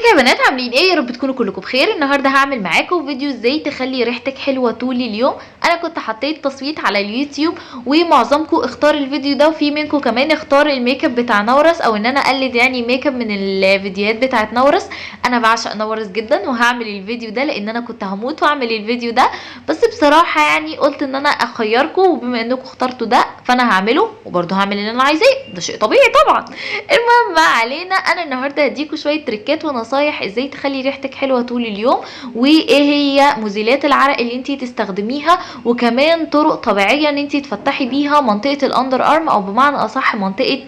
ازيكم يا بنات، عاملين ايه؟ يا رب تكونوا كلكم بخير. النهارده هعمل معاكم فيديو ازاي تخلي ريحتك حلوه طول اليوم. انا كنت حطيت تصويت على اليوتيوب ومعظمكم اختار الفيديو ده، وفي منكم كمان اختار الميك اب بتاع نورس، او ان انا اقلد يعني ميك اب من الفيديوهات بتاعت نورس. انا بعشق نورس جدا وهعمل الفيديو ده لان انا كنت هموت واعمل الفيديو ده، بس بصراحه يعني قلت ان انا اخيركم، وبما انكم اخترتوا ده فانا هعمله، وبرده هعمل اللي انا عايزاه، ده شيء طبيعي طبعا. المهم ما علينا، انا النهارده هديكوا شويه تريكات ونصايح ازاي تخلي ريحتك حلوه طول اليوم، وايه هي مزيلات العرق اللي انتي تستخدميها، وكمان طرق طبيعيه ان انتي تفتحي بيها منطقه الاندر ارم، او بمعنى اصح منطقه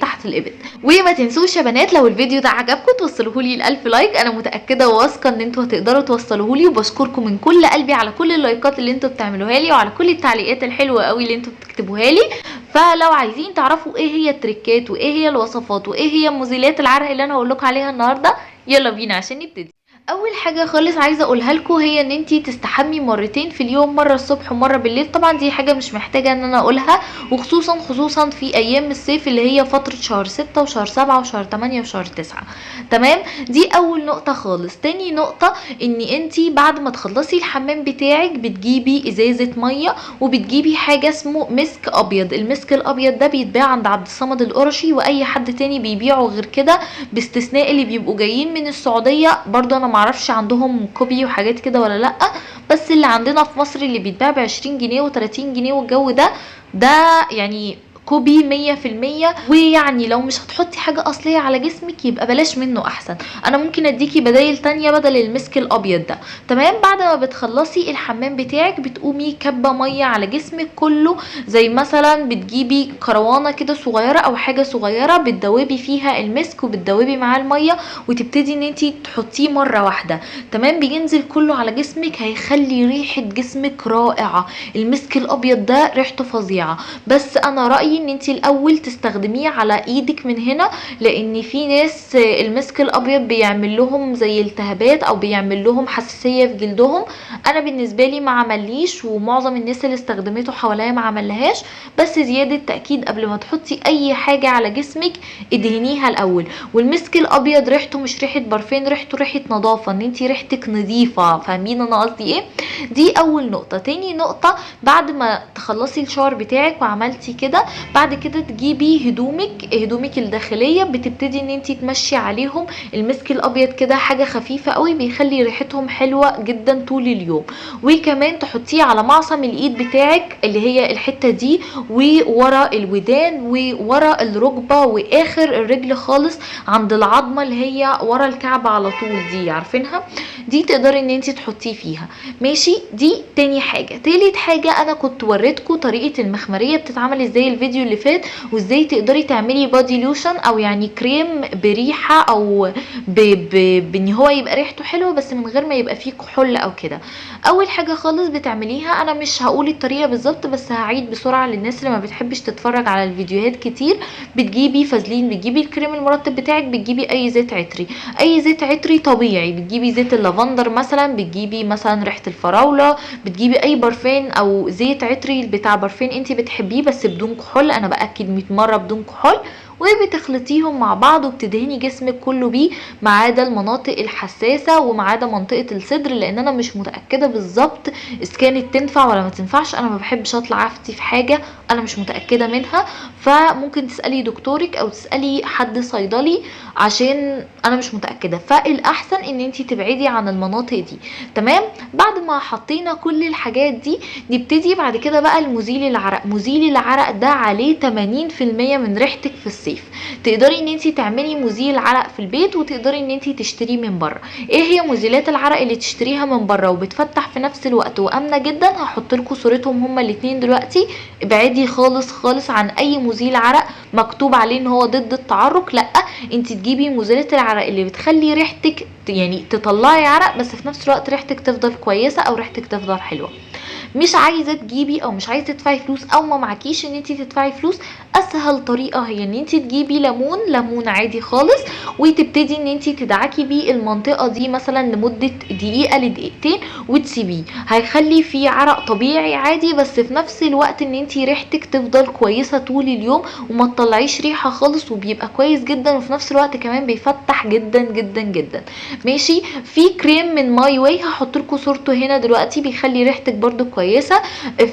تحت الابط. وما تنسوش يا بنات لو الفيديو ده عجبكم توصلوهولي ل1000 لايك، انا متاكده وواثقه ان انتوا هتقدروا توصلوهولي، وبشكركم من كل قلبي على كل اللايكات اللي انتوا بتعملوها لي، وعلى كل التعليقات الحلوه قوي اللي انتوا بتكتبوها لي. فلو عايزين تعرفوا ايه هي التريكات وايه هي الوصفات وايه هي مزيلات العرق اللي انا هقول لكم عليها النهارده، يلا بينا عشان نبتدي. اول حاجه خالص عايزه اقولها لكم هي ان انتي تستحمي مرتين في اليوم، مره الصبح ومره بالليل. طبعا دي حاجه مش محتاجه ان انا اقولها، وخصوصا في ايام الصيف اللي هي فتره شهر 6 وشهر 7 وشهر 8 وشهر 9. تمام، دي اول نقطه خالص. تاني نقطه ان انتي بعد ما تخلصي الحمام بتاعك بتجيبي ازازه ميه، وبتجيبي حاجه اسمه مسك ابيض. المسك الابيض ده بيتباع عند عبد الصمد القرشي واي حد تاني بيبيعه غير كده، باستثناء اللي بيبقوا جايين من السعوديه. برضو انا معرفش عندهم كوبي وحاجات كده ولا لا، بس اللي عندنا في مصر اللي بيتباع ب20 جنيه و30 جنيه والجو ده يعني كوبي 100%. ويعني لو مش هتحطي حاجة أصلية على جسمك يبقى بلاش منه أحسن. أنا ممكن أديكي بدايل تانية بدل المسك الأبيض ده. تمام، بعد ما بتخلصي الحمام بتاعك بتقومي كبة مية على جسمك كله، زي مثلا بتجيبي كروانة كده صغيرة أو حاجة صغيرة بتدوبي فيها المسك وبتدوبي معاه المية، وتبتدي ان انتي تحطيه مرة واحدة. تمام، بينزل كله على جسمك، هيخلي ريحة جسمك رائعة. المسك الأبيض ده ريحته فظيعة، بس أنا رأيي ان انتي الاول تستخدميه على ايدك من هنا، لان في ناس المسك الابيض بيعمل لهم زي التهابات او بيعمل لهم حساسيه في جلدهم. انا بالنسبه لي ما عمليش، ومعظم الناس اللي استخدمته حواليا ما عملهاش، بس زياده تاكيد قبل ما تحطي اي حاجه على جسمك ادهنيها الاول. والمسك الابيض ريحته مش ريحه برفان، ريحته ريحه نظافه، ان انتي ريحتك نظيفه. فاهمين انا قصدي ايه؟ دي اول نقطه. تاني نقطه، بعد ما تخلصي الشاور بتاعك وعملتي كده، بعد كده تجيبي هدومك الداخليه، بتبتدي ان انتي تمشي عليهم المسك الابيض كده، حاجه خفيفه قوي بيخلي ريحتهم حلوه جدا طول اليوم. وكمان تحطيه على معصم الايد بتاعك اللي هي الحته دي، وورا الودان وورا الركبه واخر الرجل خالص عند العظمه اللي هي ورا الكعب على طول، دي عارفينها، دي تقدري ان انتي تحطيه فيها. ماشي، دي تاني حاجه. تالت حاجه، انا كنت وريتكم طريقه المخمريه بتتعمل ازاي الفيديو اللي فات، وازاي تقدري تعملي بادي لوشن او يعني كريم بريحه، او بان هو يبقى ريحته حلوه بس من غير ما يبقى فيه كحول او كده. اول حاجه خالص بتعمليها، انا مش هقول الطريقه بالظبط بس هعيد بسرعه للناس اللي ما بتحبش تتفرج على الفيديوهات كتير. بتجيبي فازلين، بتجيبي الكريم المرطب بتاعك، بتجيبي اي زيت عطري، اي زيت عطري طبيعي، بتجيبي زيت اللافندر مثلا، بتجيبي مثلا ريحه الفراوله، بتجيبي اي برفان او زيت عطري بتاع برفان انت بتحبيه بس بدون كحول، انا باكد 100 مره بدون كحول، وبتخلطيهم مع بعض وبتدهني جسمك كله بيه، ما عدا المناطق الحساسه وما عدا منطقه الصدر، لان انا مش متاكده بالظبط اذا كانت تنفع ولا ما تنفعش. انا ما بحبش اطلع افتي في حاجه انا مش متاكده منها، فممكن تسالي دكتورك او تسالي حد صيدلي عشان انا مش متاكده. فالاحسن ان انتي تبعدي عن المناطق دي. تمام، بعد ما حطينا كل الحاجات دي نبتدي بعد كده بقى المزيل العرق. مزيل العرق ده عليه 80% من ريحتك في الصيف. تقدري ان انتي تعملي مزيل عرق في البيت، وتقدري ان انتي تشتريه من بره. ايه هي مزيلات العرق اللي تشتريها من بره وبتفتح في نفس الوقت وامنه جدا؟ هحط لكم صورتهم هما الاثنين دلوقتي. ابعدي خالص عن اي مزيل عرق مكتوب عليه ان هو ضد التعرق، لا، انت تجيبي مزيلة العرق اللي بتخلي ريحتك يعني تطلعي عرق بس في نفس الوقت ريحتك تفضل كويسة او ريحتك تفضل حلوة. مش عايزه تجيبي او مش عايزه تدفعي فلوس او ما معكيش ان انت تدفعي فلوس، اسهل طريقه هي ان انت تجيبي ليمون عادي خالص، وتبتدي ان انت تدعكي بيه المنطقه دي مثلا لمده دقيقه لدقيقتين وتسيبيه. هيخلي فيه عرق طبيعي عادي، بس في نفس الوقت ان انت ريحتك تفضل كويسه طول اليوم وما تطلعيش ريحه خالص، وبيبقى كويس جدا، وفي نفس الوقت كمان بيفتح جدا جدا جدا. ماشي. في كريم من ماي واي هحط لكم صورته هنا دلوقتي، بيخلي ريحتك برده كويسه.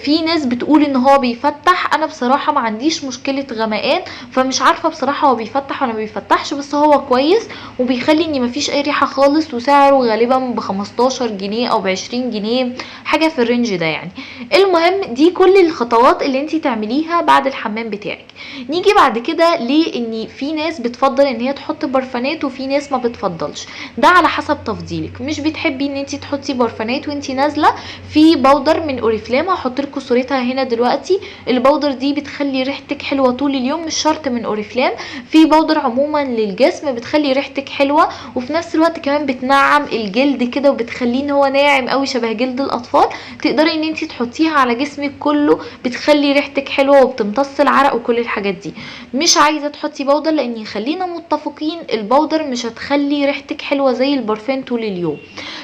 في ناس بتقول ان هو بيفتح، انا بصراحه ما عنديش مشكله غمقان، فمش عارفه بصراحه هو بيفتح ولا ما بيفتحش، بس هو كويس وبيخلي ان مفيش اي ريحه خالص، وسعره غالبا ب 15 جنيه او ب 20 جنيه حاجه في الرينج ده يعني. المهم دي كل الخطوات اللي انت تعمليها بعد الحمام بتاعك. نيجي بعد كده لان في ناس بتفضل ان هي تحط برفانات وفي ناس ما بتفضلش، ده على حسب تفضيلك. مش بتحبي ان انت تحطي برفانات وانت نازله، في بودر من اوريفلام هحط لكم صورتها هنا دلوقتي. البودر دي بتخلي ريحتك حلوه طول اليوم، مش شرط من اوريفلام، في بودر عموما للجسم بتخلي ريحتك حلوه، وفي نفس الوقت كمان بتنعم الجلد كده وبتخليه ان هو ناعم قوي شبه جلد الاطفال، تقدري ان انت تحطيها على جسمك كله، بتخلي ريحتك حلوه وبتمتص العرق وكل الحاجات دي. مش عايزه تحطي بودر، لان خلينا متفقين البودر مش هتخلي ريحتك حلوه زي البرفان طول اليوم.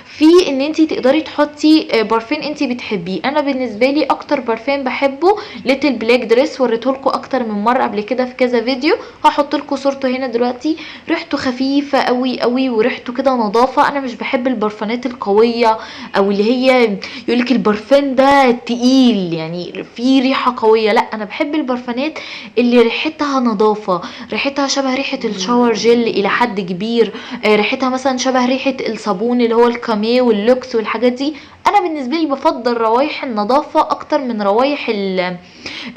في ان انت تقدري تحطي برفان انت بتحبيه. انا بالنسبه لي اكتر برفان بحبه ليتل بلاك دريس، وريتهولكوا اكتر من مره قبل كده في كذا فيديو، هحط لكم صورته هنا دلوقتي. ريحته خفيفه قوي قوي وريحته كده نظافه. انا مش بحب البرفانات القويه او اللي هي يقولك البرفان ده تقيل يعني فيه ريحه قويه، لا انا بحب البرفانات اللي ريحتها نظافه، ريحتها شبه ريحه الشاور جل الى حد كبير، ريحتها مثلا شبه ريحه الصابون اللي هو الكاميه واللوكس والحاجات دي. انا بالنسبه لي بفضل روايح النظافه اكتر من روايح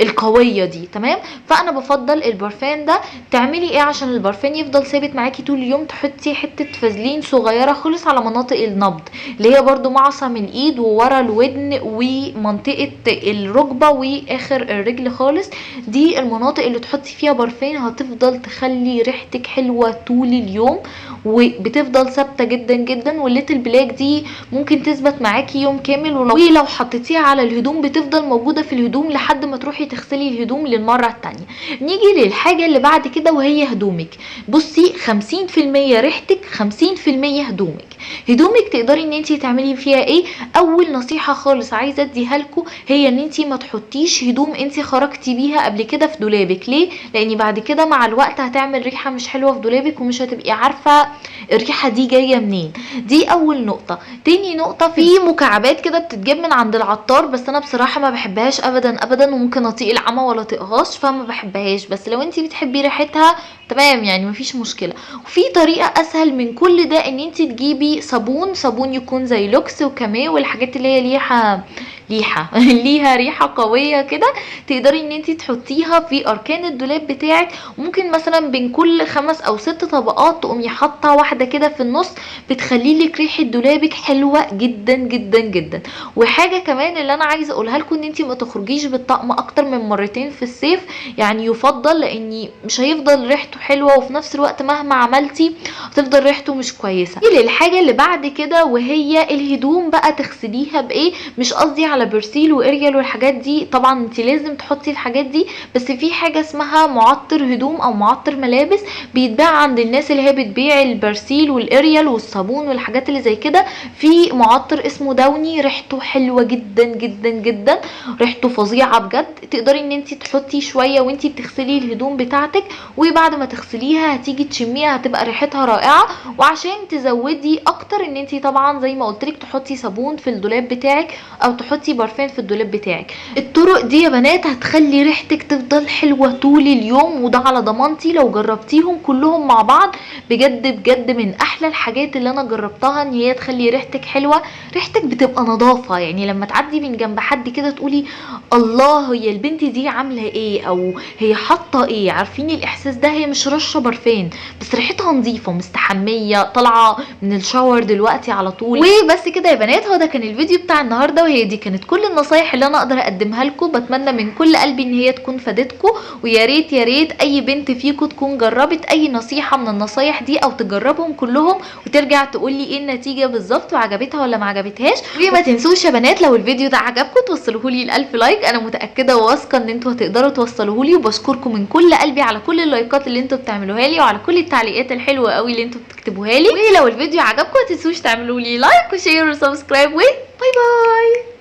القويه دي، تمام. فانا بفضل البرفان ده. تعملي ايه عشان البرفان يفضل ثابت معاكي طول اليوم؟ تحطي حته فازلين صغيره خالص على مناطق النبض، اللي هي برضو معصم الايد وورا الودن ومنطقه الركبه واخر الرجل خالص. دي المناطق اللي تحطي فيها برفان هتفضل تخلي ريحتك حلوه طول اليوم، وبتفضل ثابته جدا جدا. والليتل بلاك دي ممكن تثبت معاكي يوم كامل، ولو حطيتيها على الهدوم بتفضل موجوده في الهدوم لحد ما تروحي تغسلي الهدوم للمره التانية. نيجي للحاجه اللي بعد كده وهي هدومك. بصي 50% ريحتك 50% هدومك. هدومك تقدري ان انتي تعملي فيها ايه؟ اول نصيحه خالص عايزه اديها لكم هي ان انتي ما تحطيش هدوم انتي خرجتي بيها قبل كده في دولابك. ليه؟ لان بعد كده مع الوقت هتعمل ريحه مش حلوه في دولابك ومش هتبقي عارفه الريحه دي جايه منين. دي اول نقطه. تاني نقطه، في مكعبات كده بتتجاب من عند العطار، بس انا بصراحه ما بحبهاش ابدا ابدا، وممكن اطيق العمى ولا اطيقهاش، فما بحبهاش. بس لو انتي بتحبي ريحتها تمام يعني مفيش مشكله. وفي طريقه اسهل من كل ده، ان انتي تجيبي صابون يكون زي لوكس وكاميه والحاجات اللي هي ليها ريحه قويه كده، تقدري ان انتي تحطيها في اركان الدولاب بتاعك. ممكن مثلا بين كل 5 أو 6 طبقات تقومي حاطه واحده كده في النص، بتخلي لك ريحه دولابك حلوه جدا جدا جدا. وحاجه كمان اللي انا عايزه اقولها لكم، ان انتي ما تخرجيش بالطقم اكتر من مرتين في الصيف، يعني يفضل، لاني مش هيفضل ريحته حلوه، وفي نفس الوقت مهما عملتي هتفضل ريحته مش كويسه. الحاجه اللي بعد كده وهي الهدوم بقى، تغسليها بايه؟ مش قصدي على برسيل واريال والحاجات دي، طبعا انت لازم تحطي الحاجات دي، بس في حاجه اسمها معطر هدوم او معطر ملابس بيتباع عند الناس اللي هي بتبيع البرسيل والاريال والصابون والحاجات اللي زي كده. في معطر اسمه داوني ريحته حلوه جدا جدا جدا، ريحته فظيعه بجد. تقدري ان انت تحطي شويه وانت بتغسلي الهدوم بتاعتك، وبعد ما تغسليها هتيجي تشميها هتبقى ريحتها رائعه. وعشان تزودي اكتر، ان انت طبعا زي ما قلت لك تحطي صابون في الدولاب بتاعك او تحطي برفان في الدولاب بتاعك. الطرق دي يا بنات هتخلي ريحتك تفضل حلوه طول اليوم، وده على ضمانتي لو جربتيهم كلهم مع بعض. بجد بجد من احلى الحاجات اللي انا جربتها ان هي تخلي ريحتك حلوه. ريحتك بتبقى نظافه، يعني لما تعدي من جنب حد كده تقولي الله هي البنت دي عامله ايه او هي حاطه ايه. عارفين الاحساس ده؟ هي مش رشه برفان بس ريحتها نظيفه مستحميه طالعه من الشاور دلوقتي على طول. وبس كده يا بنات، هو ده كان الفيديو بتاع النهارده، وهي دي كانت كانت كل النصايح اللي انا اقدر اقدمها لكم. بتمنى من كل قلبي ان هي تكون فادتكم، ويا ريت يا ريت اي بنت فيكم تكون جربت اي نصيحه من النصايح دي او تجربهم كلهم وترجع تقول لي ايه النتيجه بالظبط وعجبتها ولا ما عجبتهاش. وما تنسوش يا بنات لو الفيديو ده عجبكم توصلوه لي ل1000 لايك. انا متاكده وواثقه ان انتوا هتقدروا توصلوه لي، وبشكركم من كل قلبي على كل اللايكات اللي انتوا بتعملوها لي وعلى كل التعليقات الحلوه قوي اللي انتوا بتكتبوها لي. ولو الفيديو عجبكم ما تنسوش تعملوا لي لايك وشير وسبسكرايب، وباي باي.